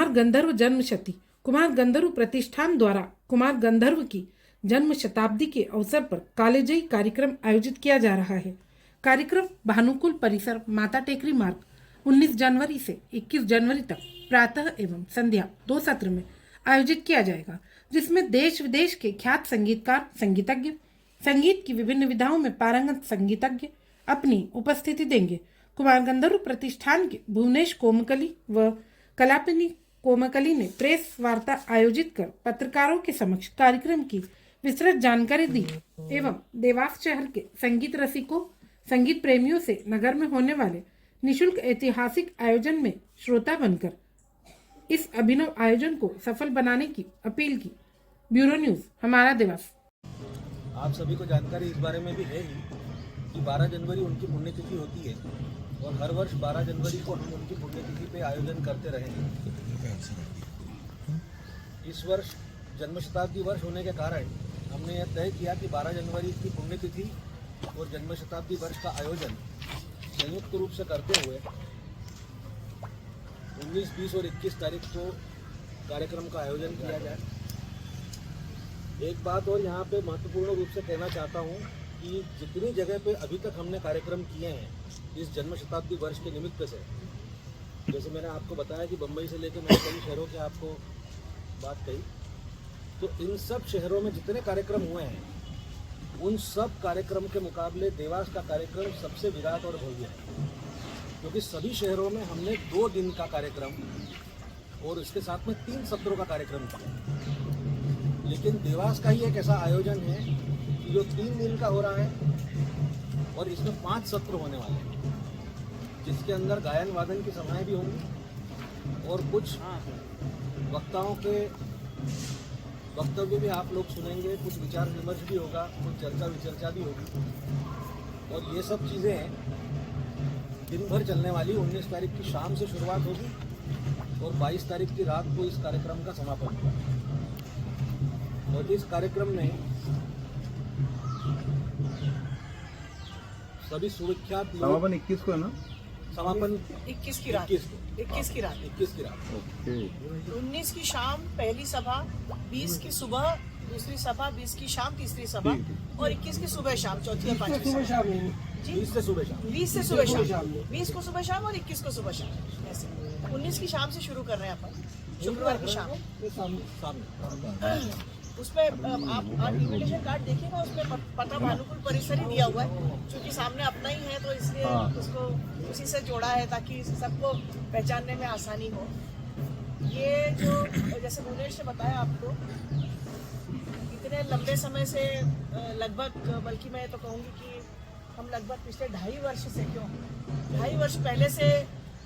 गंधर्व जन्मशती कुमार गंधर्व प्रतिष्ठान द्वारा कुमार गंधर्व की जन्म शताब्दी के अवसर पर कॉलेजई कार्यक्रम आयोजित किया जा रहा है। कार्यक्रम भानुकुल परिसर माता टेकरी मार्ग 19 जनवरी से 21 जनवरी तक प्रातः एवं संध्या 2 सत्र में आयोजित किया जाएगा, जिसमें देश विदेश के ख्यात संगीतकार, संगीतज्ञ, संगीत की विभिन्न विधाओं में पारंगत संगीतज्ञ अपनी उपस्थिति देंगे। कुमार गंधर्व प्रतिष्ठान के भुवनेश कोमकली व कलापिनी कोमकली ने प्रेस वार्ता आयोजित कर पत्रकारों के समक्ष कार्यक्रम की विस्तृत जानकारी दी एवं देवास शहर के संगीत रसिकों, संगीत प्रेमियों से नगर में होने वाले निशुल्क ऐतिहासिक आयोजन में श्रोता बनकर इस अभिनव आयोजन को सफल बनाने की अपील की। ब्यूरो न्यूज, हमारा देवास। आप सभी को जानकारी इस बारे में भी है ही कि 12 जनवरी उनकी पुण्यतिथि होती है और हर वर्ष 12 जनवरी को हम उनकी पुण्यतिथि पे आयोजन करते रहे हैं। इस वर्ष जन्म शताब्दी वर्ष होने के कारण हमने यह तय किया कि 12 जनवरी की पुण्यतिथि और जन्म शताब्दी वर्ष का आयोजन संयुक्त रूप से करते हुए 19, 20 और 21 तारीख को कार्यक्रम का आयोजन किया जाए। एक बात और यहाँ पे महत्वपूर्ण रूप से कहना चाहता हूँ कि जितनी जगह पे अभी तक हमने कार्यक्रम किए हैं इस जन्म शताब्दी वर्ष के निमित्त से, जैसे मैंने आपको बताया कि बम्बई से लेकर मैंने कई शहरों की आपको बात कही, तो इन सब शहरों में जितने कार्यक्रम हुए हैं उन सब कार्यक्रम के मुकाबले देवास का कार्यक्रम सबसे विराट और भव्य है, क्योंकि सभी शहरों में हमने 2 दिन का कार्यक्रम और इसके साथ में 3 सत्रों का कार्यक्रम किया। लेकिन देवास का ही एक ऐसा आयोजन है कि जो 3 दिन का हो रहा है और इसमें 5 सत्र होने वाले हैं, जिसके अंदर गायन वादन की सभाएं भी होंगी और कुछ वक्ताओं के वक्तव्य भी आप लोग सुनेंगे, कुछ विचार विमर्श भी होगा, कुछ चर्चा विचर्चा भी होगी। और ये सब चीज़ें दिन भर चलने वाली 19 तारीख की शाम से शुरुआत होगी और 22 तारीख की रात को इस कार्यक्रम का समापन होगा। और इस कार्यक्रम में सभी सुविख्यात समापन 21 को है ना? समापन 21 की रात 21 की रात ओके। 19 की शाम पहली सभा, 20 की सुबह दूसरी सभा, 20 की शाम तीसरी सभा और 21 की सुबह शाम चौथी और पांचवी सभा। 20 से सुबह शाम 20 से सुबह शाम, 20 को सुबह शाम और 21 को सुबह शाम। ऐसे 19 की शाम से शुरू कर रहे हैं अपन, शुक्रवार की शाम। उसमें आप इन्विटेशन कार्ड देखिएगा, उसमें पता भानुकुल परिसर ही दिया हुआ है, क्योंकि सामने अपना ही है तो इसलिए उसको उसी से जोड़ा है ताकि सबको पहचानने में आसानी हो। ये जो जैसे भुवनेश ने बताया आपको, इतने लंबे समय से लगभग, बल्कि मैं तो कहूँगी कि हम लगभग पिछले 2.5 वर्ष से, 2.5 वर्ष पहले से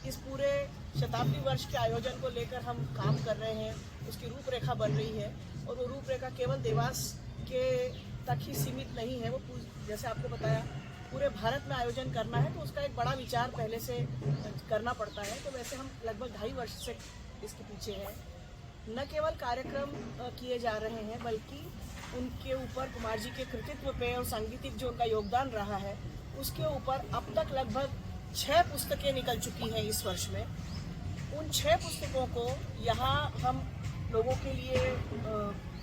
इस पूरे शताब्दी वर्ष के आयोजन को लेकर हम काम कर रहे हैं। उसकी रूपरेखा बन रही है और वो रूपरेखा केवल देवास के तक ही सीमित नहीं है, वो जैसे आपको बताया पूरे भारत में आयोजन करना है तो उसका एक बड़ा विचार पहले से करना पड़ता है। तो वैसे हम लगभग 2.5 वर्ष से इसके पीछे हैं। न केवल कार्यक्रम किए जा रहे हैं बल्कि उनके ऊपर कुमार जी के कृतित्व पे और सांगीतिक जो उनका योगदान रहा है उसके ऊपर अब तक लगभग 6 पुस्तकें निकल चुकी हैं इस वर्ष में। उन 6 पुस्तकों को यहाँ हम लोगों के लिए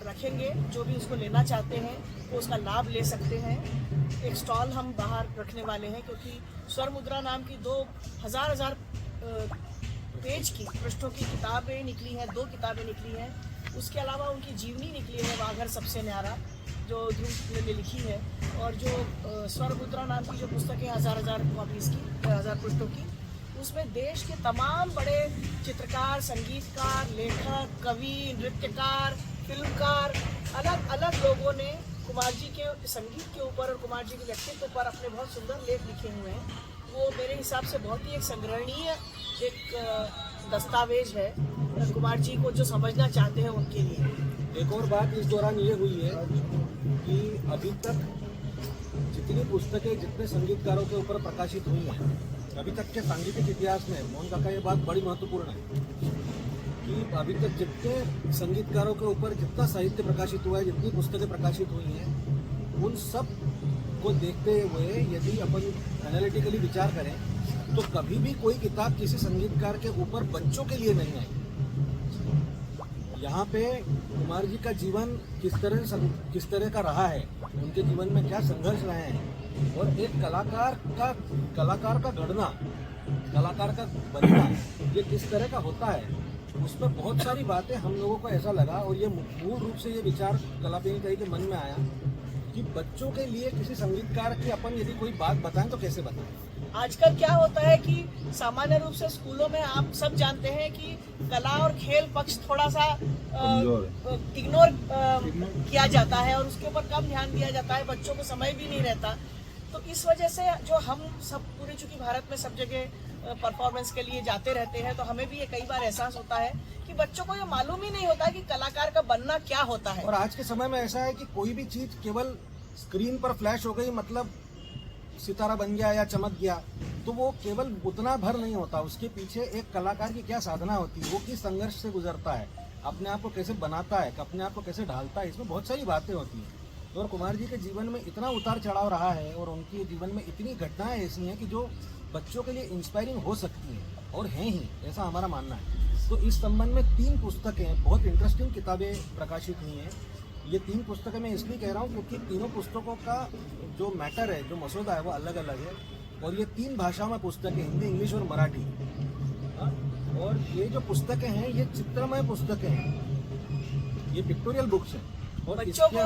रखेंगे, जो भी उसको लेना चाहते हैं वो उसका लाभ ले सकते हैं। एक स्टॉल हम बाहर रखने वाले हैं, क्योंकि स्वर मुद्रा नाम की 2 हजार पेज की पृष्ठों की किताबें निकली हैं, 2 किताबें निकली हैं। उसके अलावा उनकी जीवनी निकली है वाघर सबसे न्यारा, जो ध्रुव ने लिखी है, और जो स्वर मुद्रा नाम की जो पुस्तकें 1000 कॉपीज की, 1000 पृष्ठों की, उसमें देश के तमाम बड़े चित्रकार, संगीतकार, लेखक, कवि, नृत्यकार, फिल्मकार, अलग अलग लोगों ने कुमार जी के संगीत के ऊपर और कुमार जी के व्यक्तित्व पर अपने बहुत सुंदर लेख लिखे हुए हैं। वो मेरे हिसाब से बहुत ही एक संग्रहणीय एक दस्तावेज है कुमार जी को जो समझना चाहते हैं उनके लिए। एक और बात इस दौरान ये हुई है कि अभी तक जितनी पुस्तकें जितने संगीतकारों के ऊपर प्रकाशित हुई हैं अभी तक के सांगीतिक इतिहास में, मोहन काका, ये बात बड़ी महत्वपूर्ण है कि अभी तक जितने संगीतकारों के ऊपर जितना साहित्य प्रकाशित हुआ है, जितनी पुस्तकें प्रकाशित हुई हैं, उन सब को देखते हुए यदि अपन एनालिटिकली विचार करें तो कभी भी कोई किताब किसी संगीतकार के ऊपर बच्चों के लिए नहीं आई। यहाँ पे कुमार जी का जीवन किस तरह का रहा है, उनके जीवन में क्या संघर्ष रहे हैं, और एक कलाकार का गढ़ना, कलाकार का बनना ये किस तरह का होता है, उसमें बहुत सारी बातें हम लोगों को ऐसा लगा, और ये मूल रूप से ये विचार कलाप्रेमी कवि के मन में आया कि बच्चों के लिए किसी संगीतकार की अपन यदि कोई बात बताएं तो कैसे बताएं। आजकल क्या होता है कि सामान्य रूप से स्कूलों में आप सब जानते हैं कि कला और खेल पक्ष थोड़ा सा इग्नोर किया जाता है और उसके ऊपर कम ध्यान दिया जाता है, बच्चों को समय भी नहीं रहता। तो इस वजह से जो हम सब पूरे चूंकि भारत में सब जगह परफॉर्मेंस के लिए जाते रहते हैं, तो हमें भी ये कई बार एहसास होता है कि बच्चों को ये मालूम ही नहीं होता कि कलाकार का बनना क्या होता है। और आज के समय में ऐसा है कि कोई भी चीज केवल स्क्रीन पर फ्लैश हो गई मतलब सितारा बन गया या चमक गया, तो वो केवल उतना भर नहीं होता, उसके पीछे एक कलाकार की क्या साधना होती है, वो किस संघर्ष से गुजरता है, अपने आप को कैसे बनाता है, अपने आप को कैसे ढालता है, इसमें बहुत सारी बातें होती हैं। और कुमार जी के जीवन में इतना उतार चढ़ाव रहा है और उनके जीवन में इतनी घटनाएं ऐसी हैं कि जो बच्चों के लिए इंस्पायरिंग हो सकती हैं और हैं ही, ऐसा हमारा मानना है। तो इस संबंध में 3 पुस्तकें, बहुत इंटरेस्टिंग किताबें प्रकाशित हुई हैं। ये 3 पुस्तकें मैं इसलिए कह रहा हूँ क्योंकि तीनों पुस्तकों का जो मैटर है, जो मसौदा है, वो अलग अलग है, और ये 3 भाषाओं में पुस्तकें, हिंदी, इंग्लिश और मराठी। और ये जो पुस्तकें हैं ये चित्रमय पुस्तकें हैं, ये पिक्टोरियल बुक्स हैं। और बच्चों को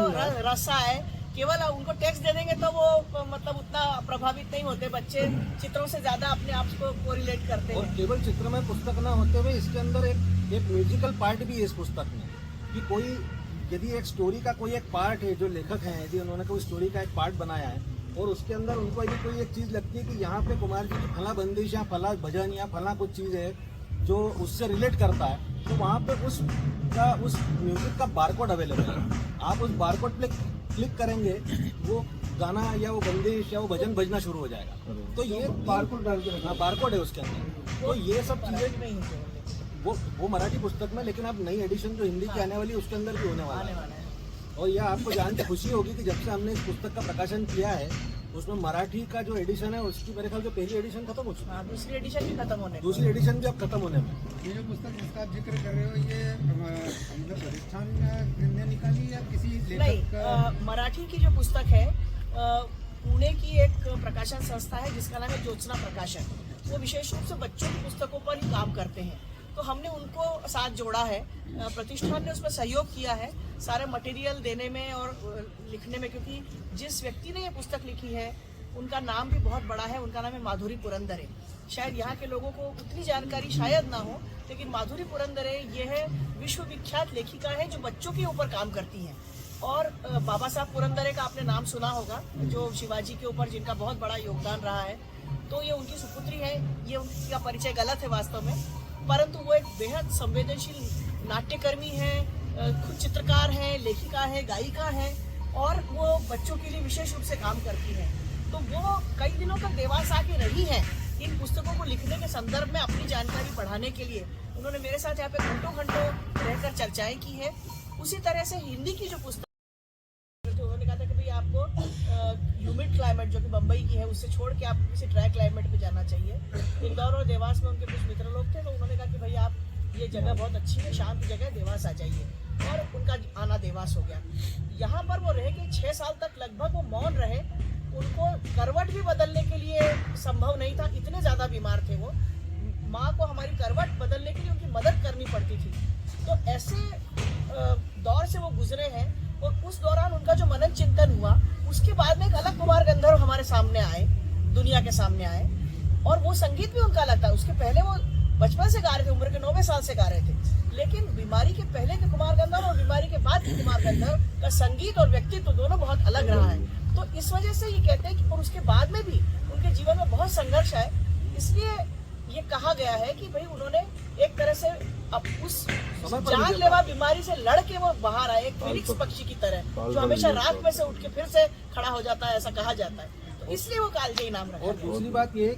रसा है, केवल उनको टेक्स्ट दे देंगे तो वो मतलब उतना प्रभावित नहीं होते, बच्चे चित्रों से ज्यादा अपने आप को कोरिलेट करते हैं। और केवल चित्रमय पुस्तक ना होते हुए इसके अंदर एक म्यूजिकल पार्ट भी है इस पुस्तक में, कि कोई यदि एक स्टोरी का कोई एक पार्ट है, जो लेखक हैं यदि उन्होंने कोई स्टोरी का एक पार्ट बनाया है और उसके अंदर उनको यदि कोई एक चीज लगती है कि यहाँ पे कुमार जी की फला बंदिश या फला भजन या फला कुछ चीज है जो उससे रिलेट करता है, तो वहाँ पे उस म्यूजिक का बारकोड अवेलेबल है। आप उस बारकोड पे क्लिक करेंगे, वो गाना या वो बंदिश या वो भजन बजना शुरू हो जाएगा। तो ये बारकोड डाल के, हाँ बारकोड है उसके अंदर। तो ये सब चीजें वो मराठी पुस्तक में, लेकिन अब नई एडिशन जो हिंदी की आने वाली है उसके अंदर भी होने वाला है। और यह आपको जान के खुशी होगी कि जब से हमने इस पुस्तक का प्रकाशन किया है उसमें मराठी का जो एडिशन है उसकी मेरे ख्याल से पहली एडिशन खत्म हो चुकी है, दूसरी एडिशन भी खत्म होने, दूसरी एडिशन भी अब खत्म होने में। ये जो पुस्तक जिसका आप जिक्र कर रहे हो ये मतलब प्रतिष्ठान ने निकाली या किसी लेखक का? नहीं, मराठी की जो पुस्तक है पुणे की एक प्रकाशन संस्था है जिसका नाम है ज्योत्सना प्रकाशन। वो विशेष रूप से बच्चों की पुस्तकों पर ही काम करते हैं, तो हमने उनको साथ जोड़ा है। प्रतिष्ठान ने उसमें सहयोग किया है सारे मटेरियल देने में और लिखने में, क्योंकि जिस व्यक्ति ने ये पुस्तक लिखी है उनका नाम भी बहुत बड़ा है, उनका नाम है माधुरी पुरंदरे। शायद यहाँ के लोगों को उतनी जानकारी शायद ना हो, लेकिन माधुरी पुरंदरे ये है विश्वविख्यात लेखिका है जो बच्चों के ऊपर काम करती हैं। और बाबा साहब पुरंदरे का आपने नाम सुना होगा, जो शिवाजी के ऊपर जिनका बहुत बड़ा योगदान रहा है, तो ये उनकी सुपुत्री है। ये उनका परिचय गलत है वास्तव में, परंतु वो एक बेहद संवेदनशील नाट्यकर्मी है, खुद चित्रकार है, लेखिका है, गायिका है, और वो बच्चों के लिए विशेष रूप से काम करती है। तो वो कई दिनों तक देवास आके रही है इन पुस्तकों को लिखने के संदर्भ में, अपनी जानकारी बढ़ाने के लिए। उन्होंने मेरे साथ यहाँ पे घंटों रहकर चर्चाएं की है। उसी तरह से हिंदी की जो पुस्तक, उन्होंने कहा था कि भाई आपको ह्यूमिड क्लाइमेट जो कि बम्बई की है उससे छोड़ के आपको किसी ड्राई क्लाइमेट पे जाना चाहिए। इंदौर और देवास में उनके कुछ मित्र लोग थे, तो उन्होंने कहा कि भाई आप ये जगह बहुत अच्छी है, शांत जगह, देवास आ जाइए। और उनका आना देवास हो गया। यहाँ पर वो रह के 6 साल तक लगभग वो मौन रहे। उनको करवट भी बदलने के लिए संभव नहीं था, इतने ज़्यादा बीमार थे वो। माँ को हमारी करवट बदलने के लिए उनकी मदद करनी पड़ती थी। तो ऐसे दौर से वो गुजरे हैं, और उस दौरान उनका जो मनन चिंतन हुआ, उसके बाद में एक अलग कुमार गंधर्व हमारे सामने आए, दुनिया के सामने आए, और वो संगीत भी उनका अलग था। उसके पहले वो बचपन से गा रहे थे, उम्र के 9वें साल से गा रहे थे, लेकिन बीमारी के पहले के कुमार गंधर्व और बीमारी के बाद के कुमार गंधर्व का संगीत और व्यक्तित्व दोनों बहुत अलग रहा है। तो इस वजह से ये कहते हैं कि और उसके बाद में भी उनके जीवन में बहुत संघर्ष है। इसलिए ये कहा गया है कि भाई उन्होंने एक तरह से अब उस जानलेवा बीमारी से लड़ के वो बाहर आए, एक फिनिक्स पक्षी की तरह, जो हमेशा रात में से उठ के फिर से खड़ा हो जाता है, ऐसा कहा जाता है। तो इसलिए वो कालजयी नाम रखा। और दूसरी बात ये